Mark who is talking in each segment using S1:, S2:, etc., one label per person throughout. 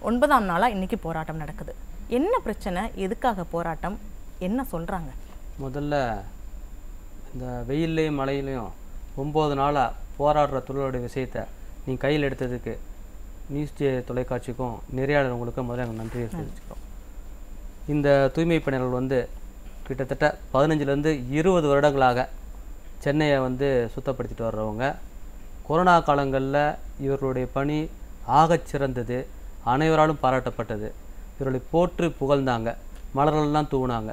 S1: 9ஆம் நாளாக இன்றைக்கி போராட்டம் நடக்குது. என்ன பிரச்சனை, எதுக்காக போராட்டம், என்ன சொல்கிறாங்க?
S2: முதல்ல இந்த வெயில்லையும் மழையிலையும் 9 நாளாக போராடுற தொழிலோட விஷயத்தை நீங்கள் கையில் எடுத்ததுக்கு நியூஸ் ஜே தொலைக்காட்சிக்கும் நெறியாளர்களுக்கும் முதல்ல எங்கள் நன்றியை தெரிவிச்சுக்கிறோம். இந்த தூய்மை பணியாளர்கள் வந்து கிட்டத்தட்ட 15லேருந்து 20 வருடங்களாக சென்னையை வந்து சுத்தப்படுத்திட்டு வர்றவங்க. கொரோனா காலங்களில் இவர்களுடைய பணி ஆகச் சிறந்தது, அனைவராலும் பாராட்டப்பட்டது. இவர்களை போற்று புகழ்ந்தாங்க, மலர்கள்லாம் தூவினாங்க.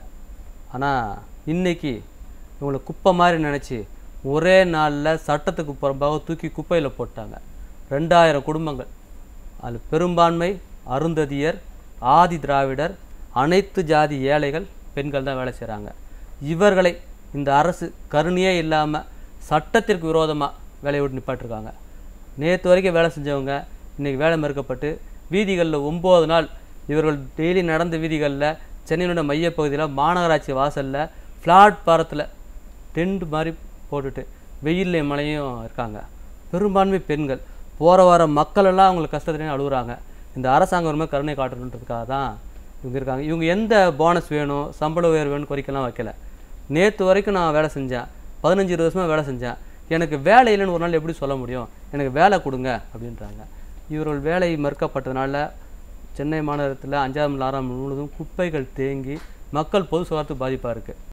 S2: ஆனால் இன்றைக்கி இவங்களை குப்பை மாதிரி நினச்சி ஒரே நாளில் சட்டத்துக்கு புறம்பாக தூக்கி குப்பையில் போட்டாங்க. 2000 குடும்பங்கள், அதில் பெரும்பான்மை அருந்ததியர், ஆதி திராவிடர், அனைத்து ஜாதி ஏழைகள், பெண்கள் தான் வேலை செய்கிறாங்க. இவர்களை இந்த அரசு கருணையே இல்லாமல் சட்டத்திற்கு விரோதமாக வேலையை விட்டு நிப்பாட்டிருக்காங்க. நேற்று வரைக்கும் வேலை செஞ்சவங்க இன்றைக்கி வேலை மறுக்கப்பட்டு வீதிகளில் 9 நாள் இவர்கள் டெய்லி நடந்த வீதிகளில் சென்னையினுடைய மையப்பகுதியில் மாநகராட்சி வாசலில் பிளாட்பாரத்தில் டென்ட் மாதிரி போட்டுட்டு வெயில்லையும் மழையும் இருக்காங்க. பெரும்பான்மை பெண்கள். போகிற வர மக்களெல்லாம் அவங்களுக்கு கஷ்டத்துலேயும் அழுகுறாங்க. இந்த அரசாங்கம் ஒரு மாதிரி கருணை காட்டணுன்றதுக்காக தான் இவங்க இருக்காங்க. இவங்க எந்த போனஸ் வேணும், சம்பள உயர்வு வேணும் கோரிக்கைலாம் வைக்கல. நேற்று வரைக்கும் நான் வேலை செஞ்சேன், 15-20 வருஷமாக வேலை செஞ்சேன், எனக்கு வேலை இல்லைன்னு ஒரு நாள் எப்படி சொல்ல முடியும், எனக்கு வேலை கொடுங்க அப்படின்றாங்க. இவர்கள் வேலை மறுக்கப்பட்டதுனால சென்னை மாநகரத்தில் 5ஆம் 6ஆம் முழுவதும் குப்பைகள் தேங்கி மக்கள் பொது சுகாதாரத்துக்கு பாதிப்பாக இருக்குது.